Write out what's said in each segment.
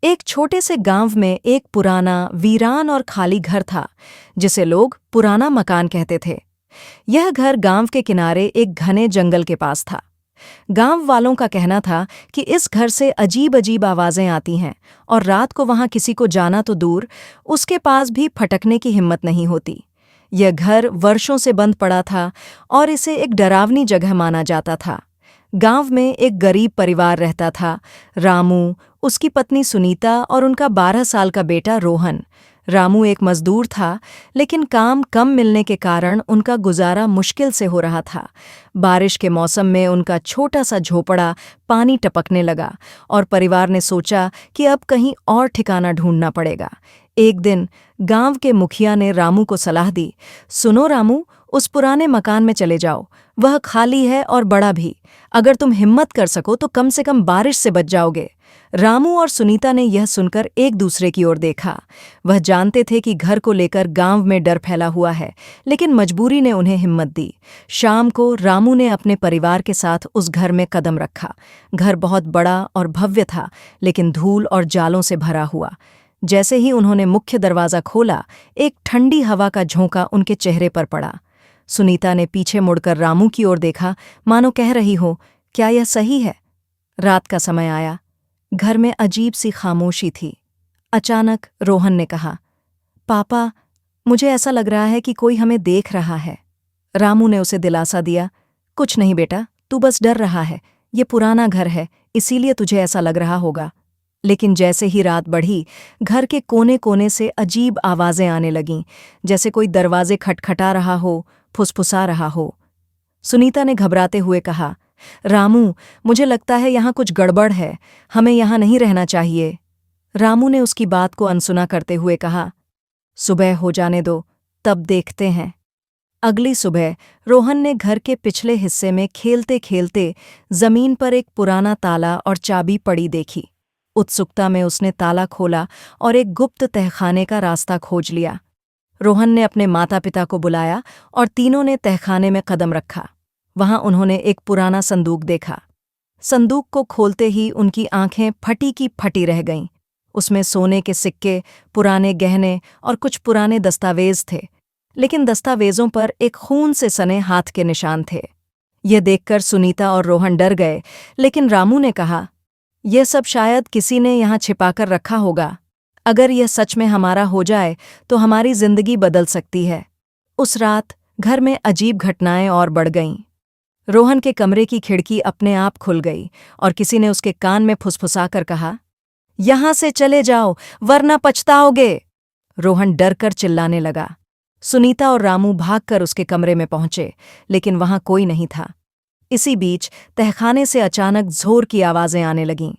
एक छोटे से गांव में एक पुराना वीरान और खाली घर था, जिसे लोग पुराना मकान कहते थे। यह घर गांव के किनारे एक घने जंगल के पास था। गांव वालों का कहना था कि इस घर से अजीब अजीब आवाजें आती हैं और रात को वहां किसी को जाना तो दूर, उसके पास भी फटकने की हिम्मत नहीं होती। यह घर वर्षों से बंद पड़ा था और इसे एक डरावनी जगह माना जाता था। गांव में एक गरीब परिवार रहता था, रामू, उसकी पत्नी सुनीता और उनका 12 साल का बेटा रोहन। रामू एक मजदूर था, लेकिन काम कम मिलने के कारण उनका गुजारा मुश्किल से हो रहा था। बारिश के मौसम में उनका छोटा सा झोपड़ा पानी टपकने लगा और परिवार ने सोचा कि अब कहीं और ठिकाना ढूंढना पड़ेगा। एक दिन गांव के मुखिया ने रामू को सलाह दी, सुनो रामू, उस पुराने मकान में चले जाओ, वह खाली है और बड़ा भी। अगर तुम हिम्मत कर सको तो कम से कम बारिश से बच जाओगे। रामू और सुनीता ने यह सुनकर एक दूसरे की ओर देखा। वह जानते थे कि घर को लेकर गांव में डर फैला हुआ है, लेकिन मजबूरी ने उन्हें हिम्मत दी। शाम को रामू ने अपने परिवार के साथ उस घर में कदम रखा। घर बहुत बड़ा और भव्य था, लेकिन धूल और जालों से भरा हुआ। जैसे ही उन्होंने मुख्य दरवाज़ा खोला, एक ठंडी हवा का झोंका उनके चेहरे पर पड़ा। सुनीता ने पीछे मुड़कर रामू की ओर देखा, मानो कह रही हो, क्या यह सही है? रात का समय आया। घर में अजीब सी खामोशी थी। अचानक रोहन ने कहा, पापा, मुझे ऐसा लग रहा है कि कोई हमें देख रहा है। रामू ने उसे दिलासा दिया, कुछ नहीं बेटा, तू बस डर रहा है। ये पुराना घर है, इसीलिए तुझे ऐसा लग रहा होगा। लेकिन जैसे ही रात बढ़ी, घर के कोने कोने से अजीब आवाजें आने लगीं, जैसे कोई दरवाजे खटखटा रहा हो, फुसफुसा रहा हो। सुनीता ने घबराते हुए कहा, रामू, मुझे लगता है यहाँ कुछ गड़बड़ है, हमें यहाँ नहीं रहना चाहिए। रामू ने उसकी बात को अनसुना करते हुए कहा, सुबह हो जाने दो, तब देखते हैं। अगली सुबह रोहन ने घर के पिछले हिस्से में खेलते खेलते जमीन पर एक पुराना ताला और चाबी पड़ी देखी। उत्सुकता में उसने ताला खोला और एक गुप्त तहखाने का रास्ता खोज लिया। रोहन ने अपने माता पिता को बुलाया और तीनों ने तहखाने में कदम रखा। वहां उन्होंने एक पुराना संदूक देखा। संदूक को खोलते ही उनकी आंखें फटी की फटी रह गईं। उसमें सोने के सिक्के, पुराने गहने और कुछ पुराने दस्तावेज थे, लेकिन दस्तावेजों पर एक खून से सने हाथ के निशान थे। यह देखकर सुनीता और रोहन डर गए, लेकिन रामू ने कहा, यह सब शायद किसी ने यहाँ छिपाकर रखा होगा। अगर यह सच में हमारा हो जाए तो हमारी जिंदगी बदल सकती है। उस रात घर में अजीब घटनाएं और बढ़ गईं। रोहन के कमरे की खिड़की अपने आप खुल गई और किसी ने उसके कान में फुसफुसाकर कहा, यहां से चले जाओ वरना पछताओगे। रोहन डरकर चिल्लाने लगा। सुनीता और रामू भागकर उसके कमरे में पहुंचे, लेकिन वहां कोई नहीं था। इसी बीच तहखाने से अचानक जोर की आवाजें आने लगीं।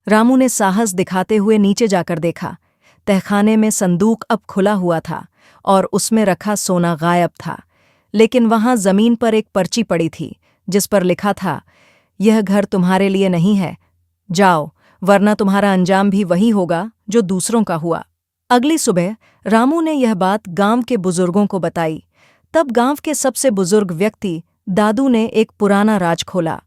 रामू ने साहस दिखाते हुए नीचे जाकर देखा। तहखाने में संदूक अब खुला हुआ था और उसमें रखा सोना गायब था, लेकिन वहां जमीन पर एक पर्ची पड़ी थी जिस पर लिखा था, यह घर तुम्हारे लिए नहीं है, जाओ वरना तुम्हारा अंजाम भी वही होगा जो दूसरों का हुआ। अगली सुबह रामू ने यह बात गांव के बुजुर्गों को बताई। तब गांव के सबसे बुजुर्ग व्यक्ति दादू ने एक पुराना राज खोला।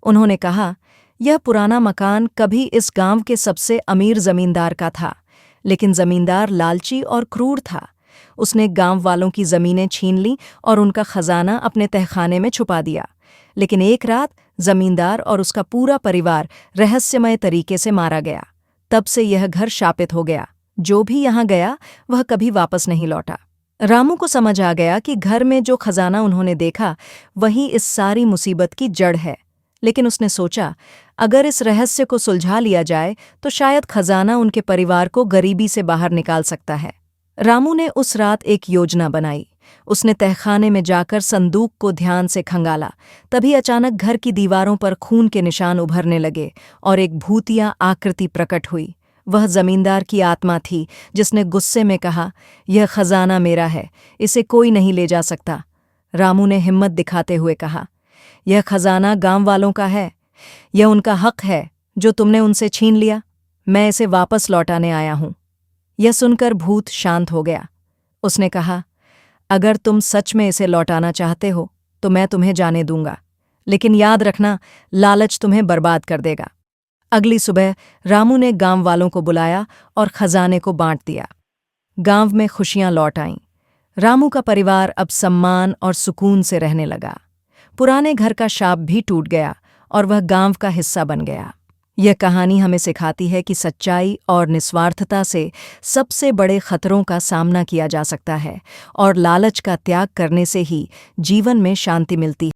उन्होंने कहा, यह पुराना मकान कभी इस गांव के सबसे अमीर जमींदार का था, लेकिन जमींदार लालची और क्रूर था। उसने गांव वालों की जमीनें छीन लीं और उनका खजाना अपने तहखाने में छुपा दिया। लेकिन एक रात जमींदार और उसका पूरा परिवार रहस्यमय तरीके से मारा गया। तब से यह घर शापित हो गया। जो भी यहाँ गया वह कभी वापस नहीं लौटा। रामू को समझ आ गया कि घर में जो खजाना उन्होंने देखा वही इस सारी मुसीबत की जड़ है। लेकिन उसने सोचा, अगर इस रहस्य को सुलझा लिया जाए तो शायद खजाना उनके परिवार को गरीबी से बाहर निकाल सकता है। रामू ने उस रात एक योजना बनाई। उसने तहखाने में जाकर संदूक को ध्यान से खंगाला। तभी अचानक घर की दीवारों पर खून के निशान उभरने लगे और एक भूतिया आकृति प्रकट हुई। वह जमींदार की आत्मा थी जिसने गुस्से में कहा, यह खजाना मेरा है, इसे कोई नहीं ले जा सकता। रामू ने हिम्मत दिखाते हुए कहा, यह खजाना गांव वालों का है, यह उनका हक है जो तुमने उनसे छीन लिया। मैं इसे वापस लौटाने आया हूं। यह सुनकर भूत शांत हो गया। उसने कहा, अगर तुम सच में इसे लौटाना चाहते हो तो मैं तुम्हें जाने दूंगा, लेकिन याद रखना, लालच तुम्हें बर्बाद कर देगा। अगली सुबह रामू ने गांव वालों को बुलाया और खजाने को बांट दिया। गांव में खुशियां लौट आईं। रामू का परिवार अब सम्मान और सुकून से रहने लगा। पुराने घर का शाप भी टूट गया और वह गांव का हिस्सा बन गया। यह कहानी हमें सिखाती है कि सच्चाई और निस्वार्थता से सबसे बड़े खतरों का सामना किया जा सकता है और लालच का त्याग करने से ही जीवन में शांति मिलती है।